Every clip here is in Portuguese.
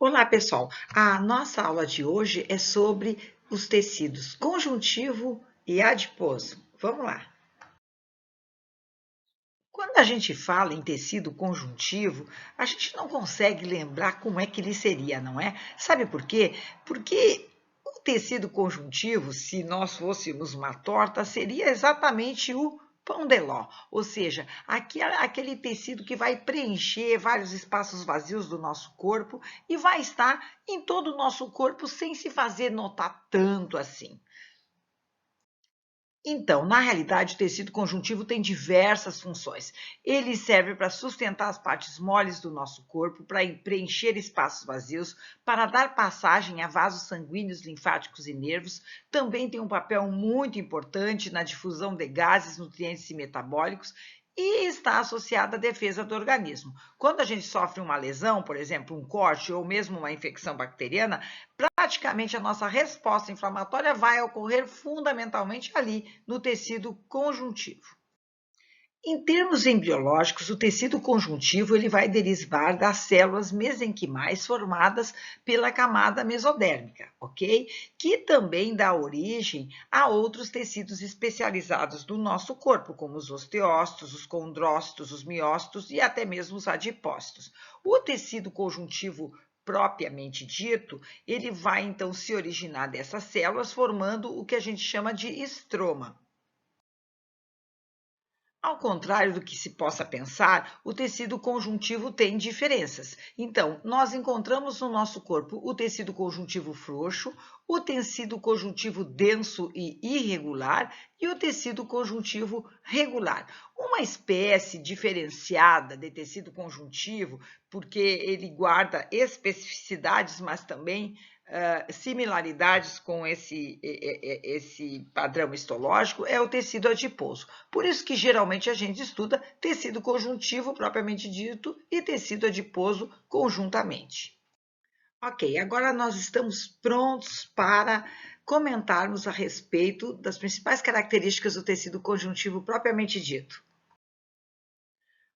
Olá, pessoal! A nossa aula de hoje é sobre os tecidos conjuntivo e adiposo. Vamos lá! Quando a gente fala em tecido conjuntivo, a gente não consegue lembrar como é que ele seria, não é? Sabe por quê? Porque o tecido conjuntivo, se nós fôssemos uma torta, seria exatamente o pão de ló, ou seja, aquele tecido que vai preencher vários espaços vazios do nosso corpo e vai estar em todo o nosso corpo sem se fazer notar tanto assim. Então, na realidade, o tecido conjuntivo tem diversas funções. Ele serve para sustentar as partes moles do nosso corpo, para preencher espaços vazios, para dar passagem a vasos sanguíneos, linfáticos e nervos. Também tem um papel muito importante na difusão de gases, nutrientes e metabólicos e está associado à defesa do organismo. Quando a gente sofre uma lesão, por exemplo, um corte ou mesmo uma infecção bacteriana, praticamente a nossa resposta inflamatória vai ocorrer fundamentalmente ali, no tecido conjuntivo. Em termos embriológicos, o tecido conjuntivo ele vai derivar das células mesenquimais formadas pela camada mesodérmica, ok? Que também dá origem a outros tecidos especializados do nosso corpo, como os osteócitos, os condrócitos, os miócitos e até mesmo os adipócitos. O tecido conjuntivo propriamente dito, ele vai então se originar dessas células formando o que a gente chama de estroma. Ao contrário do que se possa pensar, o tecido conjuntivo tem diferenças. Então, nós encontramos no nosso corpo o tecido conjuntivo frouxo, o tecido conjuntivo denso e irregular e o tecido conjuntivo regular. Uma espécie diferenciada de tecido conjuntivo, porque ele guarda especificidades, mas também similaridades com esse padrão histológico, é o tecido adiposo. Por isso que geralmente a gente estuda tecido conjuntivo propriamente dito e tecido adiposo conjuntamente. Ok, agora nós estamos prontos para comentarmos a respeito das principais características do tecido conjuntivo propriamente dito.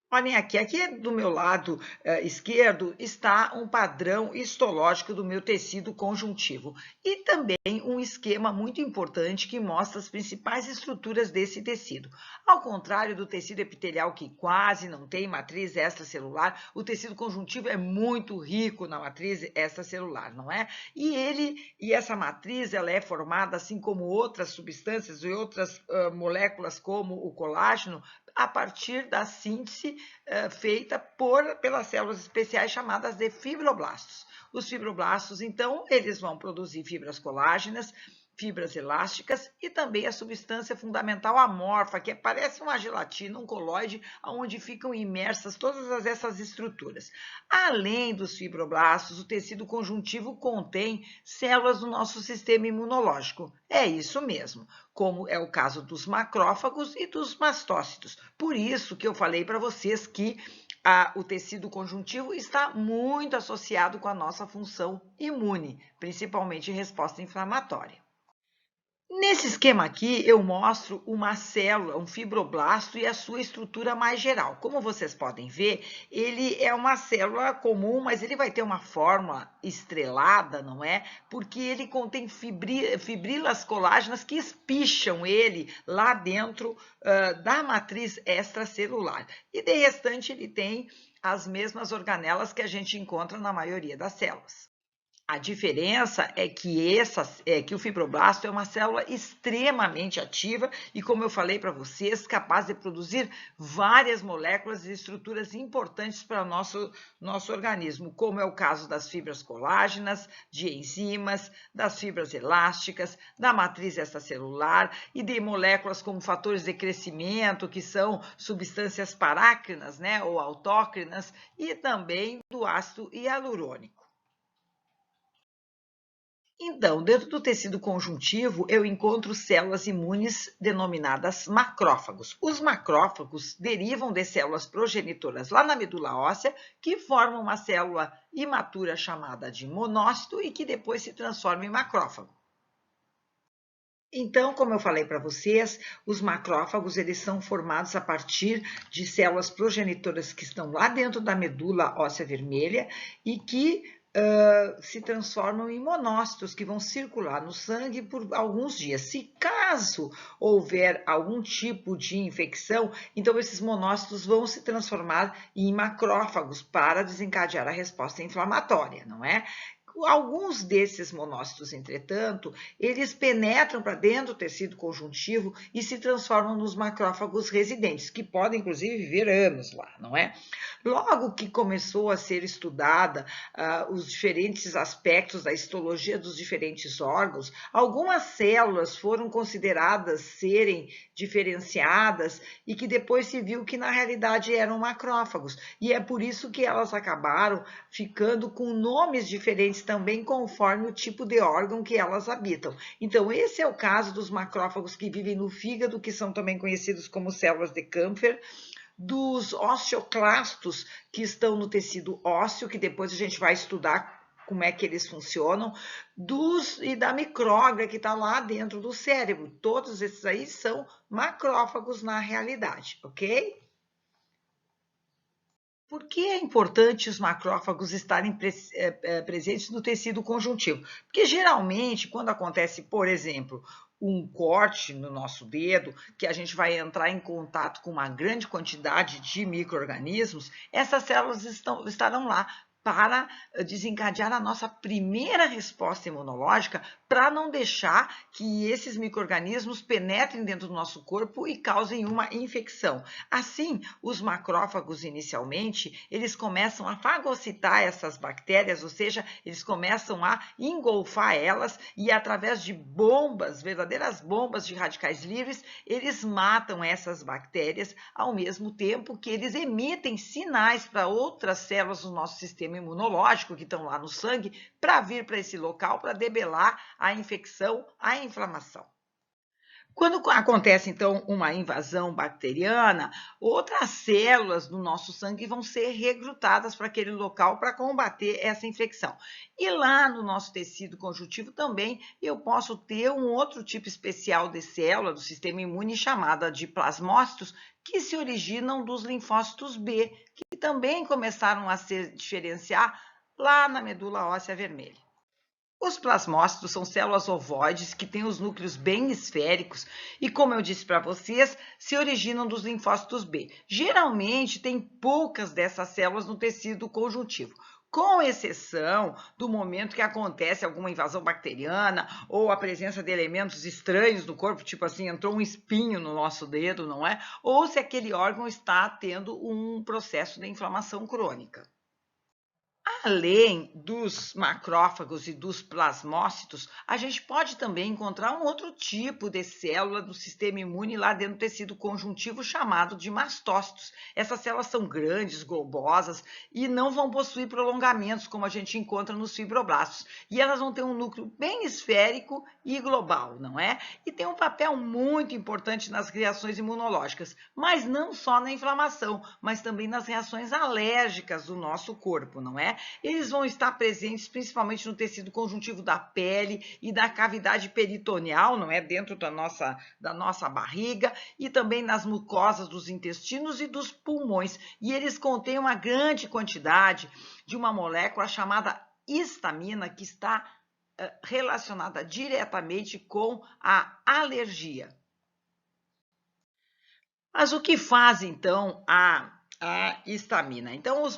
Olhem aqui do meu lado esquerdo está um padrão histológico do meu tecido conjuntivo e também um esquema muito importante que mostra as principais estruturas desse tecido. Ao contrário do tecido epitelial, que quase não tem matriz extracelular, o tecido conjuntivo é muito rico na matriz extracelular, não é? E essa matriz ela é formada, assim como outras substâncias e outras moléculas, como o colágeno, a partir da síntese feita pelas células especiais chamadas de fibroblastos. Os fibroblastos, então, eles vão produzir fibras colágenas, fibras elásticas e também a substância fundamental amorfa, que parece uma gelatina, um colóide, onde ficam imersas todas essas estruturas. Além dos fibroblastos, o tecido conjuntivo contém células do nosso sistema imunológico. É isso mesmo, como é o caso dos macrófagos e dos mastócitos. Por isso que eu falei para vocês que o tecido conjuntivo está muito associado com a nossa função imune, principalmente resposta inflamatória. Nesse esquema aqui, eu mostro uma célula, um fibroblasto e a sua estrutura mais geral. Como vocês podem ver, ele é uma célula comum, mas ele vai ter uma forma estrelada, não é? Porque ele contém fibrilas colágenas que espicham ele lá dentro da matriz extracelular. E, de restante, ele tem as mesmas organelas que a gente encontra na maioria das células. A diferença é que o fibroblasto é uma célula extremamente ativa e, como eu falei para vocês, capaz de produzir várias moléculas e estruturas importantes para o nosso organismo, como é o caso das fibras colágenas, de enzimas, das fibras elásticas, da matriz extracelular e de moléculas como fatores de crescimento, que são substâncias parácrinas, né, ou autócrinas, e também do ácido hialurônico. Então, dentro do tecido conjuntivo, eu encontro células imunes denominadas macrófagos. Os macrófagos derivam de células progenitoras lá na medula óssea, que formam uma célula imatura chamada de monócito e que depois se transforma em macrófago. Então, como eu falei para vocês, os macrófagos eles são formados a partir de células progenitoras que estão lá dentro da medula óssea vermelha e que se transformam em monócitos que vão circular no sangue por alguns dias. Se caso houver algum tipo de infecção, então esses monócitos vão se transformar em macrófagos para desencadear a resposta inflamatória, não é? Alguns desses monócitos, entretanto, eles penetram para dentro do tecido conjuntivo e se transformam nos macrófagos residentes, que podem, inclusive, viver anos lá, não é? Logo que começou a ser estudada os diferentes aspectos da histologia dos diferentes órgãos, algumas células foram consideradas serem diferenciadas e que depois se viu que, na realidade, eram macrófagos. E é por isso que elas acabaram ficando com nomes diferentes também conforme o tipo de órgão que elas habitam. Então, esse é o caso dos macrófagos que vivem no fígado, que são também conhecidos como células de Kampfer, dos osteoclastos, que estão no tecido ósseo, que depois a gente vai estudar como é que eles funcionam, e da micróglia, que está lá dentro do cérebro. Todos esses aí são macrófagos na realidade, ok? Por que é importante os macrófagos estarem presentes no tecido conjuntivo? Porque geralmente, quando acontece, por exemplo, um corte no nosso dedo, que a gente vai entrar em contato com uma grande quantidade de micro-organismos, essas células estarão lá para desencadear a nossa primeira resposta imunológica, para não deixar que esses micro-organismos penetrem dentro do nosso corpo e causem uma infecção. Assim, os macrófagos, inicialmente, eles começam a fagocitar essas bactérias, ou seja, eles começam a engolfar elas e, através de bombas, verdadeiras bombas de radicais livres, eles matam essas bactérias, ao mesmo tempo que eles emitem sinais para outras células do nosso sistema imunológico que estão lá no sangue para vir para esse local para debelar a infecção, a inflamação. Quando acontece, então, uma invasão bacteriana, outras células do nosso sangue vão ser recrutadas para aquele local para combater essa infecção. E lá no nosso tecido conjuntivo também eu posso ter um outro tipo especial de célula do sistema imune chamada de plasmócitos, que se originam dos linfócitos B, que também começaram a se diferenciar lá na medula óssea vermelha. Os plasmócitos são células ovoides que têm os núcleos bem esféricos e, como eu disse para vocês, se originam dos linfócitos B. Geralmente, tem poucas dessas células no tecido conjuntivo, com exceção do momento que acontece alguma invasão bacteriana ou a presença de elementos estranhos no corpo, tipo assim, entrou um espinho no nosso dedo, não é? Ou se aquele órgão está tendo um processo de inflamação crônica. Além dos macrófagos e dos plasmócitos, a gente pode também encontrar um outro tipo de célula do sistema imune lá dentro do tecido conjuntivo chamado de mastócitos. Essas células são grandes, globosas e não vão possuir prolongamentos como a gente encontra nos fibroblastos. E elas vão ter um núcleo bem esférico e global, não é? E tem um papel muito importante nas reações imunológicas, mas não só na inflamação, mas também nas reações alérgicas do nosso corpo, não é? Eles vão estar presentes principalmente no tecido conjuntivo da pele e da cavidade peritoneal, não é? Dentro da nossa barriga, e também nas mucosas dos intestinos e dos pulmões. E eles contêm uma grande quantidade de uma molécula chamada histamina, que está relacionada diretamente com a alergia. Mas o que faz, então, a histamina? Então, os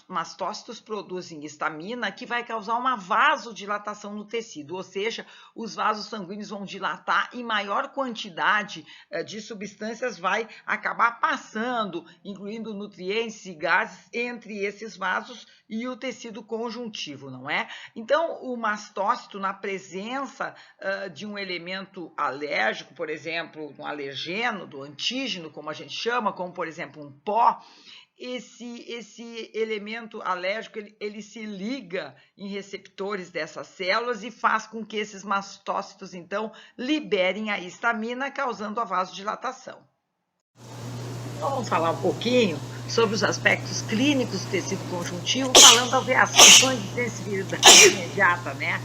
mastócitos produzem histamina, que vai causar uma vasodilatação no tecido, ou seja, os vasos sanguíneos vão dilatar e maior quantidade de substâncias vai acabar passando, incluindo nutrientes e gases, entre esses vasos e o tecido conjuntivo, não é? Então, o mastócito, na presença de um elemento alérgico, por exemplo, um alergeno, do antígeno, como a gente chama, como, por exemplo, um pó, esse elemento alérgico, ele se liga em receptores dessas células e faz com que esses mastócitos, então, liberem a histamina, causando a vasodilatação. Então, vamos falar um pouquinho sobre os aspectos clínicos do tecido conjuntivo, falando das reações de sensibilidade imediata, né?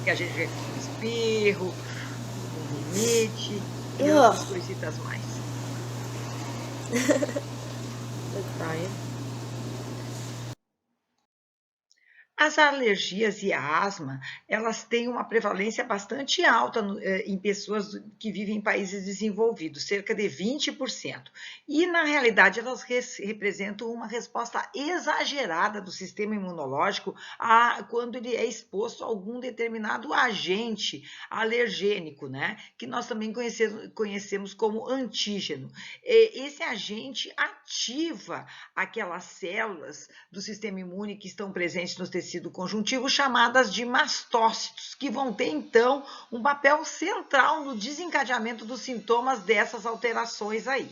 Que a gente vê com espirro, com rinite e outras coisitas mais. As alergias e a asma, elas têm uma prevalência bastante alta em pessoas que vivem em países desenvolvidos, cerca de 20%. E, na realidade, elas representam uma resposta exagerada do sistema imunológico quando ele é exposto a algum determinado agente alergênico, né? Que nós também conhecemos como antígeno. Esse agente ativa aquelas células do sistema imune que estão presentes no tecido conjuntivo, chamadas de mastócitos, que vão ter, então, um papel central no desencadeamento dos sintomas dessas alterações aí.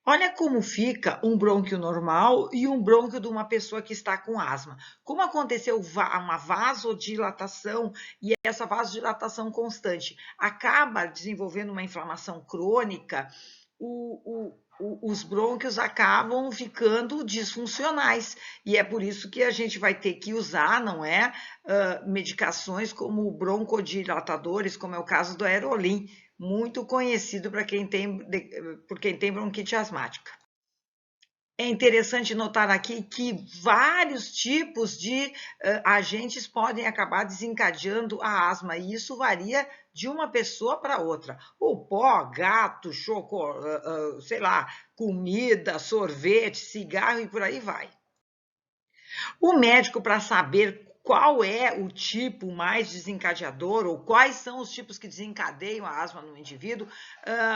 Olha como fica um brônquio normal e um brônquio de uma pessoa que está com asma. Como aconteceu uma vasodilatação e essa vasodilatação constante acaba desenvolvendo uma inflamação crônica, os brônquios acabam ficando disfuncionais. E é por isso que a gente vai ter que usar, não é, medicações como broncodilatadores, como é o caso do Aerolim, muito conhecido por quem tem bronquite asmática. É interessante notar aqui que vários tipos de agentes podem acabar desencadeando a asma, e isso varia de uma pessoa para outra. O pó, gato, sei lá, comida, sorvete, cigarro e por aí vai. O médico, para saber qual é o tipo mais desencadeador ou quais são os tipos que desencadeiam a asma no indivíduo,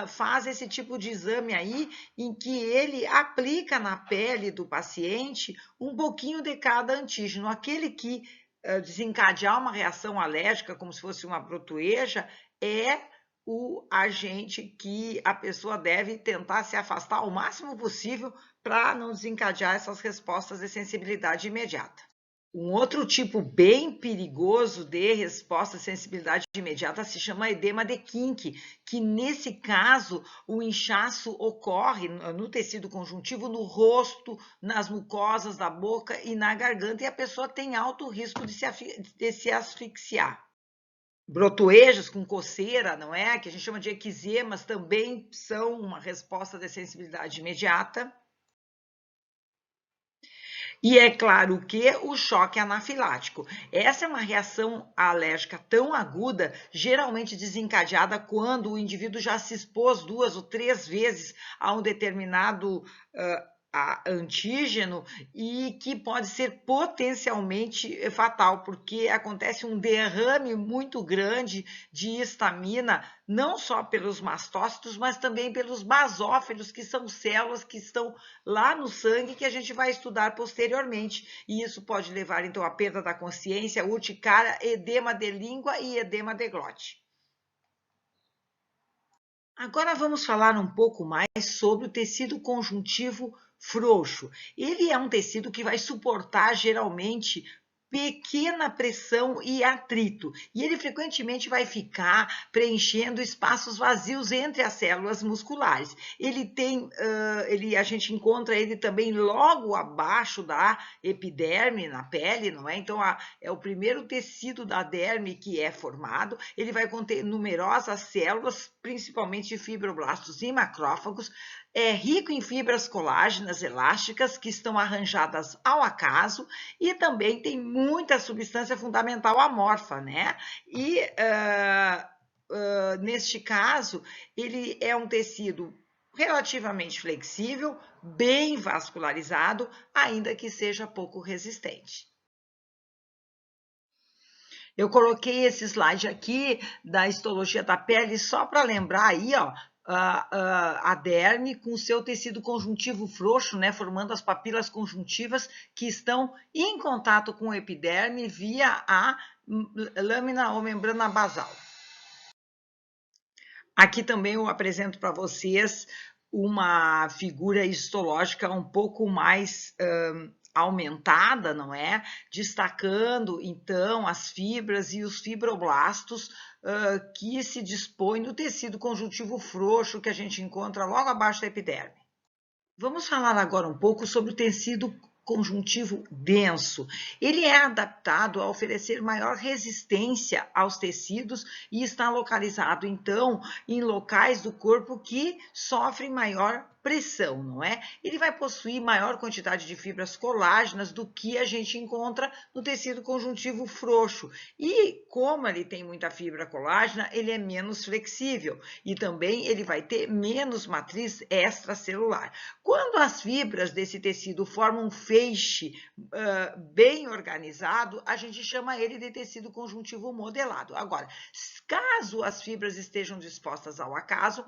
faz esse tipo de exame aí, em que ele aplica na pele do paciente um pouquinho de cada antígeno. Aquele que desencadear uma reação alérgica, como se fosse uma brotoeja, é o agente que a pessoa deve tentar se afastar o máximo possível para não desencadear essas respostas de sensibilidade imediata. Um outro tipo bem perigoso de resposta de sensibilidade imediata se chama edema de Kink, que nesse caso o inchaço ocorre no tecido conjuntivo, no rosto, nas mucosas da boca e na garganta, e a pessoa tem alto risco de se asfixiar. Brotoejos com coceira, não é? Que a gente chama de eczemas, também são uma resposta de sensibilidade imediata. E é claro que o choque anafilático. Essa é uma reação alérgica tão aguda, geralmente desencadeada quando o indivíduo já se expôs 2 ou 3 vezes a um determinado antígeno, e que pode ser potencialmente fatal, porque acontece um derrame muito grande de histamina, não só pelos mastócitos, mas também pelos basófilos, que são células que estão lá no sangue, que a gente vai estudar posteriormente. E isso pode levar, então, à perda da consciência, urticária, edema de língua e edema de glote. Agora vamos falar um pouco mais sobre o tecido conjuntivo frouxo. Ele é um tecido que vai suportar geralmente pequena pressão e atrito, e ele frequentemente vai ficar preenchendo espaços vazios entre as células musculares. A gente encontra ele também logo abaixo da epiderme, na pele, não é? Então, é o primeiro tecido da derme que é formado. Ele vai conter numerosas células, principalmente fibroblastos e macrófagos. É rico em fibras colágenas elásticas que estão arranjadas ao acaso, e também tem muita substância fundamental amorfa, né? E neste caso, ele é um tecido relativamente flexível, bem vascularizado, ainda que seja pouco resistente. Eu coloquei esse slide aqui da histologia da pele só para lembrar aí, ó, a derme com seu tecido conjuntivo frouxo, né, formando as papilas conjuntivas que estão em contato com o epiderme via a lâmina ou membrana basal. Aqui também eu apresento para vocês uma figura histológica um pouco mais aumentada, não é? Destacando, então, as fibras e os fibroblastos que se dispõem no tecido conjuntivo frouxo que a gente encontra logo abaixo da epiderme. Vamos falar agora um pouco sobre o tecido conjuntivo denso. Ele é adaptado a oferecer maior resistência aos tecidos e está localizado, então, em locais do corpo que sofrem maior pressão, não é? Ele vai possuir maior quantidade de fibras colágenas do que a gente encontra no tecido conjuntivo frouxo. E como ele tem muita fibra colágena, ele é menos flexível e também ele vai ter menos matriz extracelular. Quando as fibras desse tecido formam um feixe bem organizado, a gente chama ele de tecido conjuntivo modelado. Agora, caso as fibras estejam dispostas ao acaso,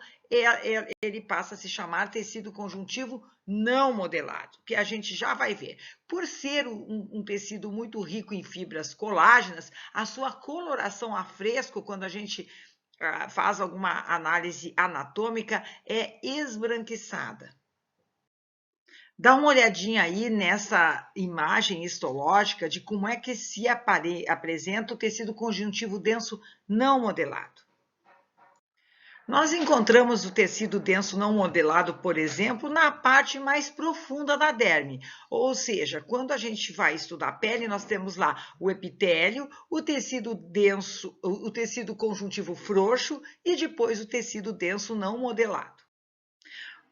ele passa a se chamar tecido conjuntivo não modelado, que a gente já vai ver. Por ser um tecido muito rico em fibras colágenas, a sua coloração a fresco, quando a gente faz alguma análise anatômica, é esbranquiçada. Dá uma olhadinha aí nessa imagem histológica de como é que se apresenta o tecido conjuntivo denso não modelado. Nós encontramos o tecido denso não modelado, por exemplo, na parte mais profunda da derme, ou seja, quando a gente vai estudar a pele, nós temos lá o epitélio, o tecido denso, o tecido conjuntivo frouxo e depois o tecido denso não modelado.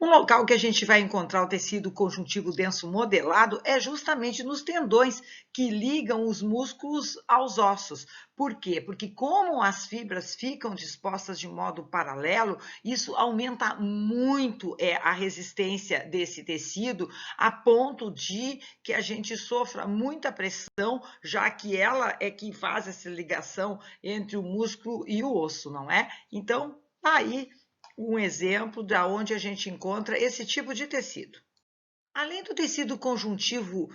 Um local que a gente vai encontrar o tecido conjuntivo denso modelado é justamente nos tendões que ligam os músculos aos ossos. Por quê? Porque como as fibras ficam dispostas de modo paralelo, isso aumenta muito a resistência desse tecido, a ponto de que a gente sofra muita pressão, já que ela é que faz essa ligação entre o músculo e o osso, não é? Então, tá aí um exemplo de onde a gente encontra esse tipo de tecido. Além do tecido conjuntivo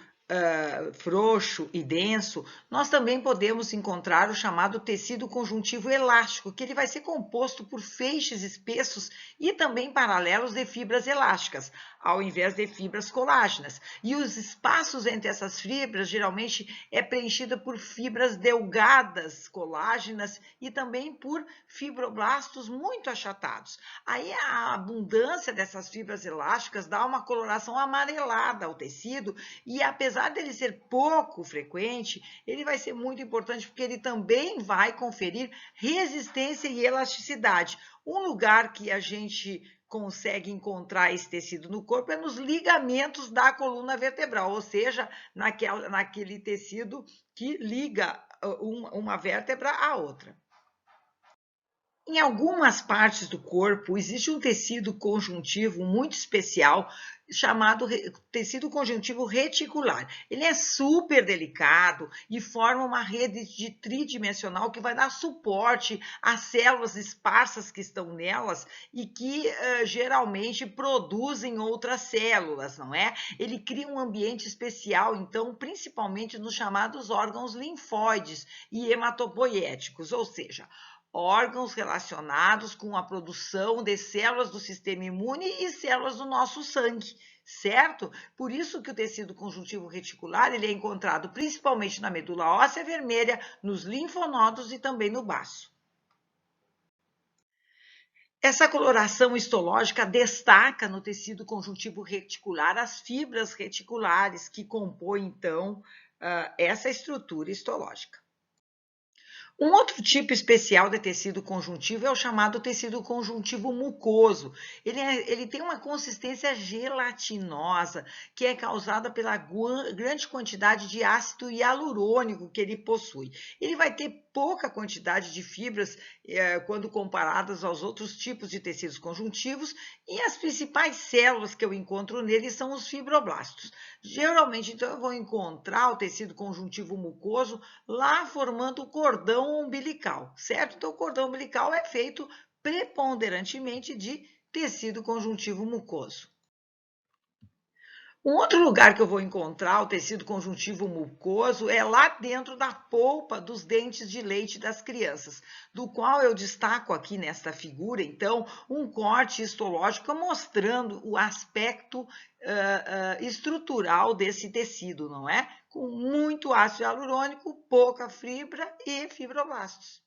frouxo e denso, nós também podemos encontrar o chamado tecido conjuntivo elástico, que ele vai ser composto por feixes espessos e também paralelos de fibras elásticas, ao invés de fibras colágenas. E os espaços entre essas fibras geralmente é preenchido por fibras delgadas colágenas e também por fibroblastos muito achatados. Aí a abundância dessas fibras elásticas dá uma coloração amarelada ao tecido e apesar dele ser pouco frequente, ele vai ser muito importante porque ele também vai conferir resistência e elasticidade. Um lugar que a gente consegue encontrar esse tecido no corpo é nos ligamentos da coluna vertebral, ou seja, naquele tecido que liga uma vértebra à outra. Em algumas partes do corpo existe um tecido conjuntivo muito especial chamado tecido conjuntivo reticular. Ele é super delicado e forma uma rede tridimensional que vai dar suporte às células esparsas que estão nelas e que geralmente produzem outras células, não é? Ele cria um ambiente especial, então, principalmente nos chamados órgãos linfóides e hematopoéticos, ou seja, órgãos relacionados com a produção de células do sistema imune e células do nosso sangue, certo? Por isso que o tecido conjuntivo reticular ele é encontrado principalmente na medula óssea vermelha, nos linfonodos e também no baço. Essa coloração histológica destaca no tecido conjuntivo reticular as fibras reticulares que compõem, então, essa estrutura histológica. Um outro tipo especial de tecido conjuntivo é o chamado tecido conjuntivo mucoso. Ele tem uma consistência gelatinosa, que é causada pela grande quantidade de ácido hialurônico que ele possui. Ele vai ter pouca quantidade de fibras quando comparadas aos outros tipos de tecidos conjuntivos, e as principais células que eu encontro nele são os fibroblastos. Geralmente, então, eu vou encontrar o tecido conjuntivo mucoso lá formando o cordão umbilical, certo? Então, o cordão umbilical é feito preponderantemente de tecido conjuntivo mucoso. Um outro lugar que eu vou encontrar o tecido conjuntivo mucoso é lá dentro da polpa dos dentes de leite das crianças, do qual eu destaco aqui nesta figura, então, um corte histológico mostrando o aspecto estrutural desse tecido, não é? Com muito ácido hialurônico, pouca fibra e fibroblastos.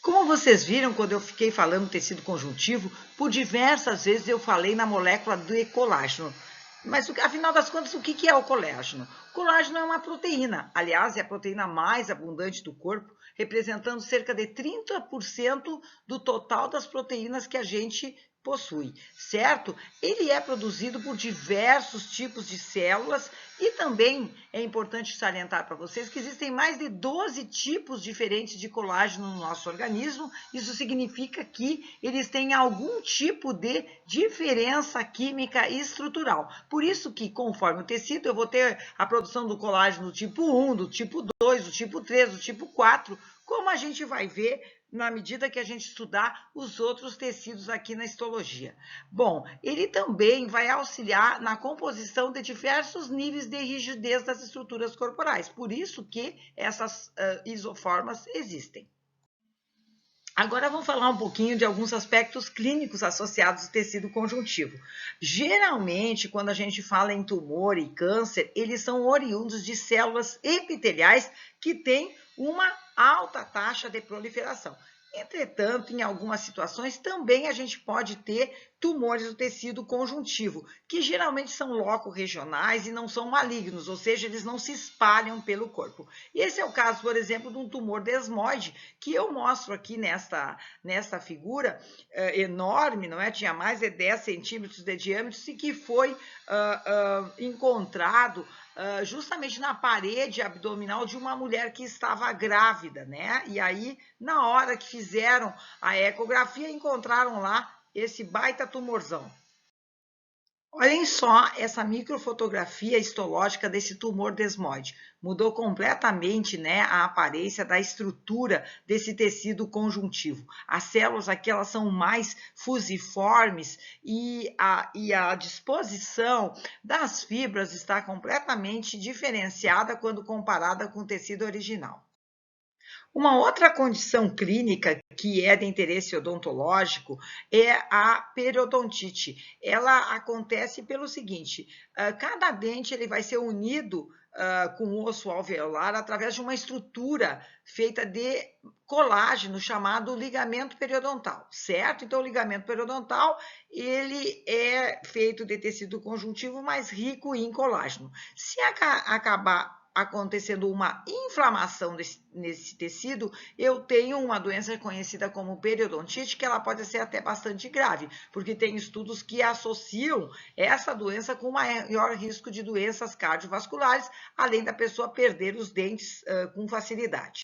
Como vocês viram, quando eu fiquei falando tecido conjuntivo, por diversas vezes eu falei na molécula do colágeno. Mas, afinal das contas, o que é o colágeno? O colágeno é uma proteína, aliás, é a proteína mais abundante do corpo, representando cerca de 30% do total das proteínas que a gente possui, certo? Ele é produzido por diversos tipos de células e também é importante salientar para vocês que existem mais de 12 tipos diferentes de colágeno no nosso organismo. Isso significa que eles têm algum tipo de diferença química e estrutural. Por isso que, conforme o tecido, eu vou ter a produção do colágeno do tipo 1, do tipo 2, do tipo 3, do tipo 4, como a gente vai ver na medida que a gente estudar os outros tecidos aqui na histologia. Bom, ele também vai auxiliar na composição de diversos níveis de rigidez das estruturas corporais, por isso que essas isoformas existem. Agora vamos falar um pouquinho de alguns aspectos clínicos associados ao tecido conjuntivo. Geralmente, quando a gente fala em tumor e câncer, eles são oriundos de células epiteliais que têm uma alta taxa de proliferação. Entretanto, em algumas situações, também a gente pode ter tumores do tecido conjuntivo, que geralmente são loco-regionais e não são malignos, ou seja, eles não se espalham pelo corpo. Esse é o caso, por exemplo, de um tumor desmoide, que eu mostro aqui nesta figura enorme, não é? Tinha mais de 10 centímetros de diâmetro e que foi encontrado justamente na parede abdominal de uma mulher que estava grávida, né? E aí, na hora que fizeram a ecografia, encontraram lá esse baita tumorzão. Olhem só essa microfotografia histológica desse tumor desmoide. Mudou completamente, né, a aparência da estrutura desse tecido conjuntivo. As células aqui elas são mais fusiformes e a disposição das fibras está completamente diferenciada quando comparada com o tecido original. Uma outra condição clínica que é de interesse odontológico é a periodontite. Ela acontece pelo seguinte, cada dente ele vai ser unido com o osso alveolar através de uma estrutura feita de colágeno chamado ligamento periodontal, certo? Então, o ligamento periodontal, ele é feito de tecido conjuntivo mais rico em colágeno. Se acabar acontecendo uma inflamação nesse tecido, eu tenho uma doença conhecida como periodontite, que ela pode ser até bastante grave, porque tem estudos que associam essa doença com maior risco de doenças cardiovasculares, além da pessoa perder os dentes com facilidade.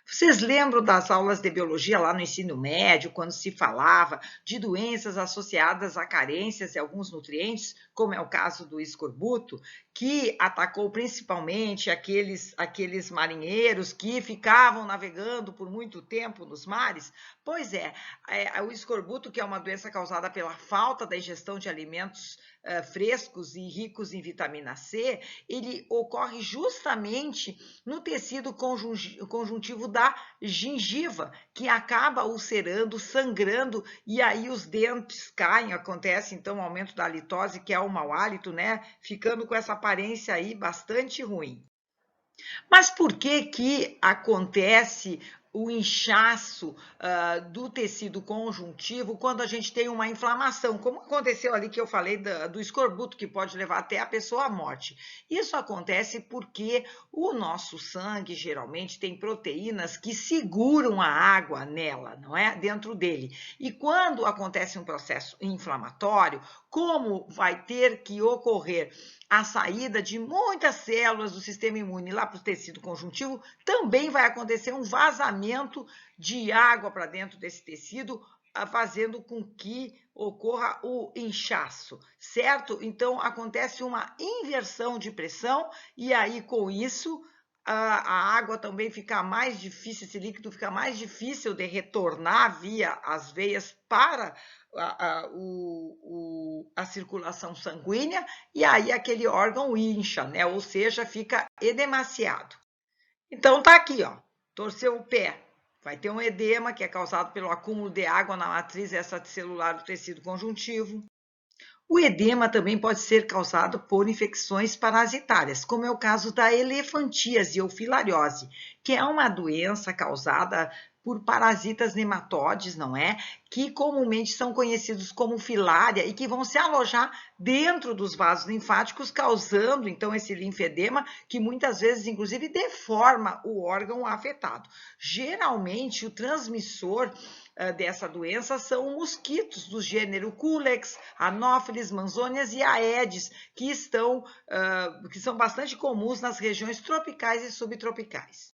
Vocês lembram das aulas de biologia lá no ensino médio, quando se falava de doenças associadas a carências de alguns nutrientes, como é o caso do escorbuto, que atacou principalmente aqueles marinheiros que ficavam navegando por muito tempo nos mares? Pois é, o escorbuto, que é uma doença causada pela falta da ingestão de alimentos frescos e ricos em vitamina C, ele ocorre justamente no tecido conjuntivo da gengiva, que acaba ulcerando, sangrando, e aí os dentes caem, acontece então um aumento da litose, que é o mau hálito, né? Ficando com essa aparência aí bastante ruim. Mas por que acontece o inchaço do tecido conjuntivo quando a gente tem uma inflamação, como aconteceu ali que eu falei do escorbuto, que pode levar até a pessoa à morte? Isso acontece porque o nosso sangue geralmente tem proteínas que seguram a água nela, não é? Dentro dele. E quando acontece um processo inflamatório, como vai ter que ocorrer a saída de muitas células do sistema imune lá para o tecido conjuntivo, também vai acontecer um vazamento de água para dentro desse tecido, fazendo com que ocorra o inchaço, certo? Então, acontece uma inversão de pressão e aí, com isso, a água também fica mais difícil, esse líquido fica mais difícil de retornar via as veias para a circulação sanguínea, e aí aquele órgão incha, né? Ou seja, fica edemaciado. Então tá aqui, ó, torceu o pé, vai ter um edema que é causado pelo acúmulo de água na matriz extracelular do tecido conjuntivo. O edema também pode ser causado por infecções parasitárias, como é o caso da elefantíase ou filariose, que é uma doença causada por parasitas nematóides, não é? Que comumente são conhecidos como filária e que vão se alojar dentro dos vasos linfáticos, causando então esse linfedema que muitas vezes, inclusive, deforma o órgão afetado. Geralmente, o transmissor dessa doença são mosquitos do gênero Culex, Anopheles, Manzonias e Aedes, que são bastante comuns nas regiões tropicais e subtropicais.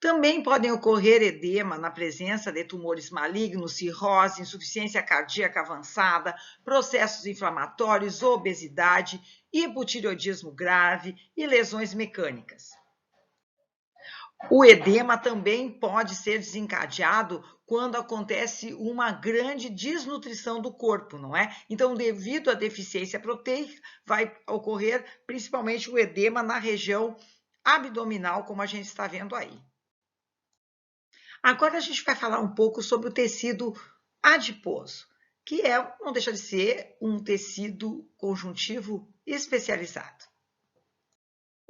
Também podem ocorrer edema na presença de tumores malignos, cirrose, insuficiência cardíaca avançada, processos inflamatórios, obesidade, hipotireoidismo grave e lesões mecânicas. O edema também pode ser desencadeado quando acontece uma grande desnutrição do corpo, não é? Então, devido à deficiência proteica, vai ocorrer principalmente o edema na região abdominal, como a gente está vendo aí. Agora a gente vai falar um pouco sobre o tecido adiposo, que não deixa de ser um tecido conjuntivo especializado.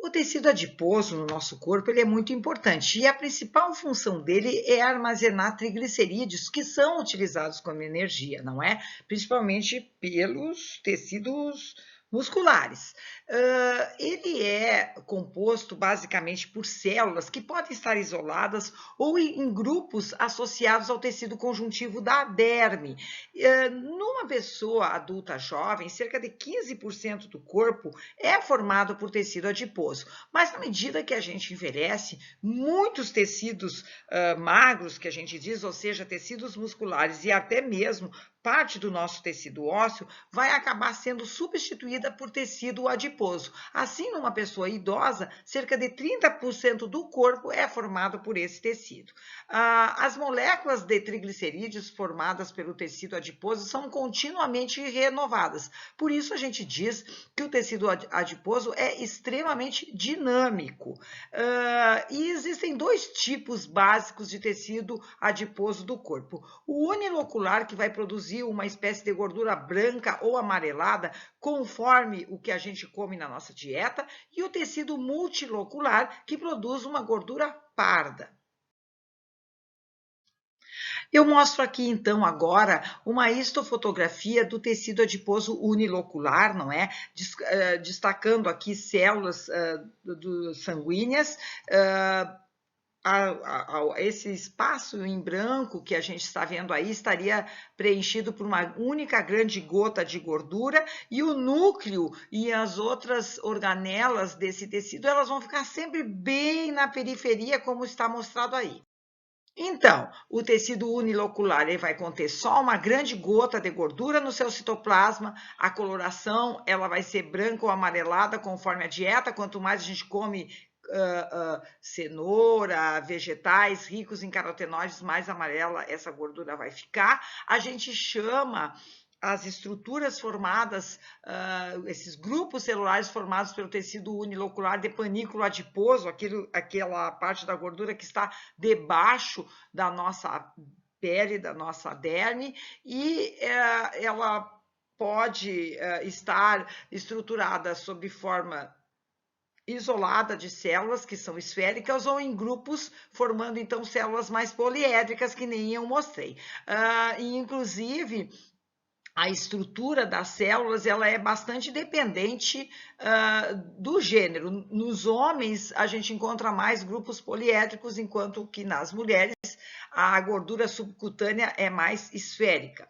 O tecido adiposo no nosso corpo ele é muito importante e a principal função dele é armazenar triglicerídeos que são utilizados como energia, não é? Principalmente pelos tecidos musculares. Ele é composto basicamente por células que podem estar isoladas ou em grupos associados ao tecido conjuntivo da derme. Numa pessoa adulta jovem, cerca de 15% do corpo é formado por tecido adiposo, mas na medida que a gente envelhece, muitos tecidos magros, que a gente diz, ou seja, tecidos musculares e até mesmo parte do nosso tecido ósseo vai acabar sendo substituída por tecido adiposo. Assim, numa pessoa idosa, cerca de 30% do corpo é formado por esse tecido. As moléculas de triglicerídeos formadas pelo tecido adiposo são continuamente renovadas. Por isso, a gente diz que o tecido adiposo é extremamente dinâmico. E existem dois tipos básicos de tecido adiposo do corpo. O unilocular, que vai produzir uma espécie de gordura branca ou amarelada, conforme o que a gente come na nossa dieta, e o tecido multilocular, que produz uma gordura parda. Eu mostro aqui, então, agora, uma histofotografia do tecido adiposo unilocular, não é? Destacando aqui células sanguíneas, esse espaço em branco que a gente está vendo aí estaria preenchido por uma única grande gota de gordura e o núcleo e as outras organelas desse tecido, elas vão ficar sempre bem na periferia, como está mostrado aí. Então, o tecido unilocular ele vai conter só uma grande gota de gordura no seu citoplasma, a coloração ela vai ser branca ou amarelada conforme a dieta, quanto mais a gente come cenoura, vegetais ricos em carotenoides, mais amarela essa gordura vai ficar. A gente chama as estruturas formadas, esses grupos celulares formados pelo tecido unilocular de panículo adiposo, aquela parte da gordura que está debaixo da nossa pele, da nossa derme, e ela pode estar estruturada sob forma isolada de células que são esféricas ou em grupos, formando então células mais poliédricas, que nem eu mostrei. E inclusive, a estrutura das células ela é bastante dependente do gênero. Nos homens, a gente encontra mais grupos poliédricos, enquanto que nas mulheres a gordura subcutânea é mais esférica.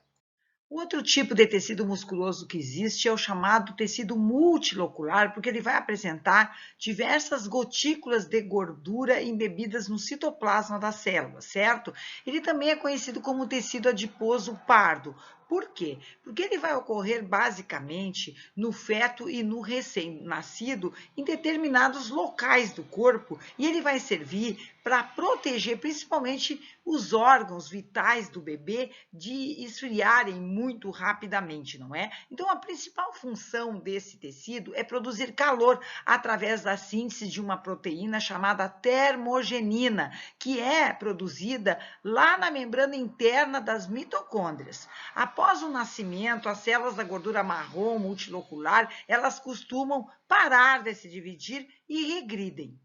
O outro tipo de tecido musculoso que existe é o chamado tecido multilocular, porque ele vai apresentar diversas gotículas de gordura embebidas no citoplasma da célula, certo? Ele também é conhecido como tecido adiposo pardo. Por quê? Porque ele vai ocorrer basicamente no feto e no recém-nascido em determinados locais do corpo e ele vai servir para proteger principalmente os órgãos vitais do bebê de esfriarem muito rapidamente, não é? Então, a principal função desse tecido é produzir calor através da síntese de uma proteína chamada termogenina, que é produzida lá na membrana interna das mitocôndrias. Após o nascimento, as células da gordura marrom multilocular, elas costumam parar de se dividir e regridem.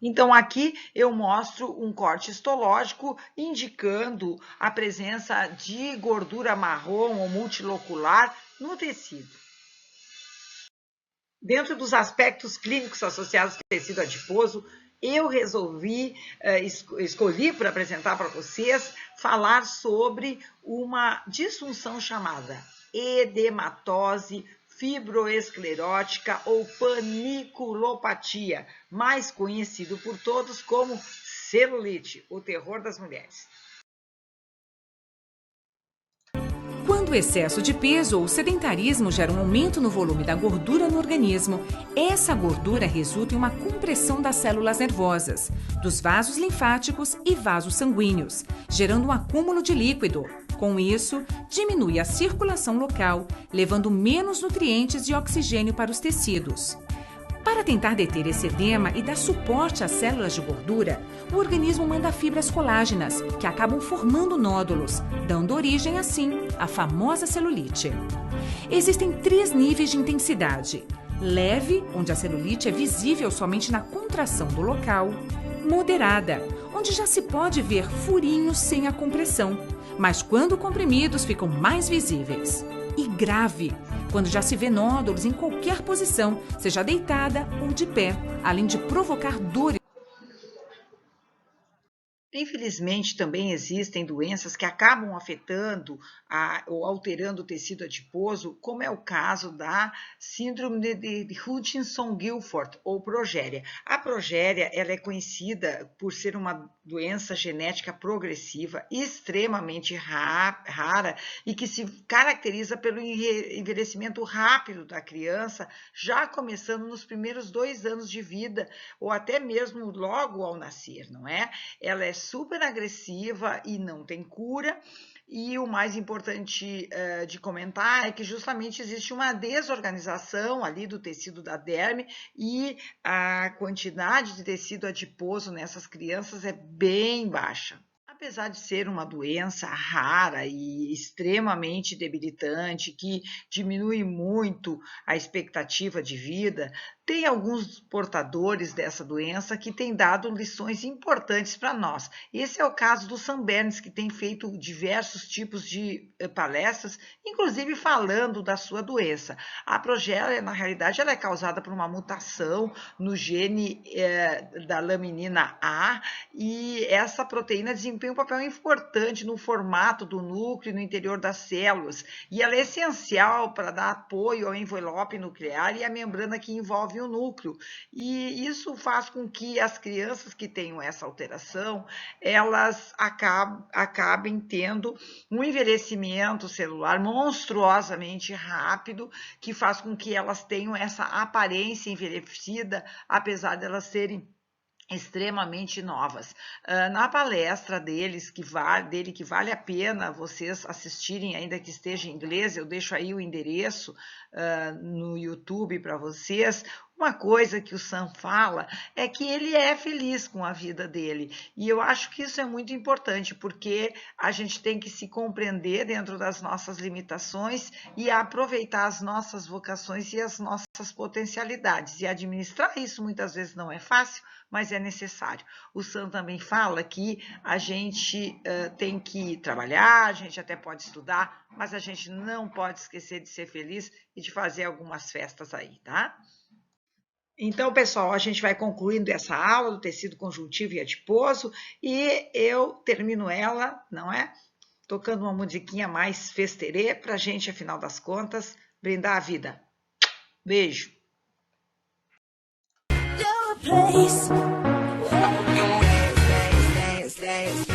Então, aqui eu mostro um corte histológico indicando a presença de gordura marrom ou multilocular no tecido. Dentro dos aspectos clínicos associados ao tecido adiposo, eu escolhi para apresentar para vocês, falar sobre uma disfunção chamada edematose fibroesclerótica ou paniculopatia, mais conhecido por todos como celulite, o terror das mulheres. Quando o excesso de peso ou sedentarismo gera um aumento no volume da gordura no organismo, essa gordura resulta em uma compressão das células nervosas, dos vasos linfáticos e vasos sanguíneos, gerando um acúmulo de líquido. Com isso, diminui a circulação local, levando menos nutrientes e oxigênio para os tecidos. Para tentar deter esse edema e dar suporte às células de gordura, o organismo manda fibras colágenas, que acabam formando nódulos, dando origem, assim, à famosa celulite. Existem 3 níveis de intensidade. Leve, onde a celulite é visível somente na contração do local. Moderada, onde já se pode ver furinhos sem a compressão, mas quando comprimidos ficam mais visíveis. E grave, quando já se vê nódulos em qualquer posição, seja deitada ou de pé, além de provocar dor. Infelizmente, também existem doenças que acabam afetando ou alterando o tecido adiposo, como é o caso da síndrome de Hutchinson-Gilford, ou progéria. A progéria ela é conhecida por ser uma doença genética progressiva, extremamente rara e que se caracteriza pelo envelhecimento rápido da criança, já começando nos primeiros 2 anos de vida, ou até mesmo logo ao nascer, não é? Ela é super agressiva e não tem cura. E o mais importante de comentar é que justamente existe uma desorganização ali do tecido da derme e a quantidade de tecido adiposo nessas crianças é bem baixa. Apesar de ser uma doença rara e extremamente debilitante, que diminui muito a expectativa de vida, tem alguns portadores dessa doença que têm dado lições importantes para nós. Esse é o caso do Sam Berns, que tem feito diversos tipos de palestras, inclusive falando da sua doença. A progéria, na realidade, ela é causada por uma mutação no gene da laminina A, e essa proteína desempenha um papel importante no formato do núcleo no interior das células, e ela é essencial para dar apoio ao envelope nuclear e à membrana que envolve o núcleo, e isso faz com que as crianças que tenham essa alteração, elas acabem tendo um envelhecimento celular monstruosamente rápido, que faz com que elas tenham essa aparência envelhecida, apesar de elas serem extremamente novas. Na palestra dele que vale a pena vocês assistirem, ainda que esteja em inglês, eu deixo aí o endereço no YouTube para vocês. Uma coisa que o Sam fala é que ele é feliz com a vida dele, e eu acho que isso é muito importante, porque a gente tem que se compreender dentro das nossas limitações e aproveitar as nossas vocações e as nossas potencialidades, e administrar isso muitas vezes não é fácil, mas é necessário. O Sam também fala que a gente tem que trabalhar, a gente até pode estudar, mas a gente não pode esquecer de ser feliz e de fazer algumas festas aí, tá? Então, pessoal, a gente vai concluindo essa aula do tecido conjuntivo e adiposo, e eu termino ela, não é? Tocando uma musiquinha mais festerê para a gente, afinal das contas, brindar a vida. Beijo! Place. Dance.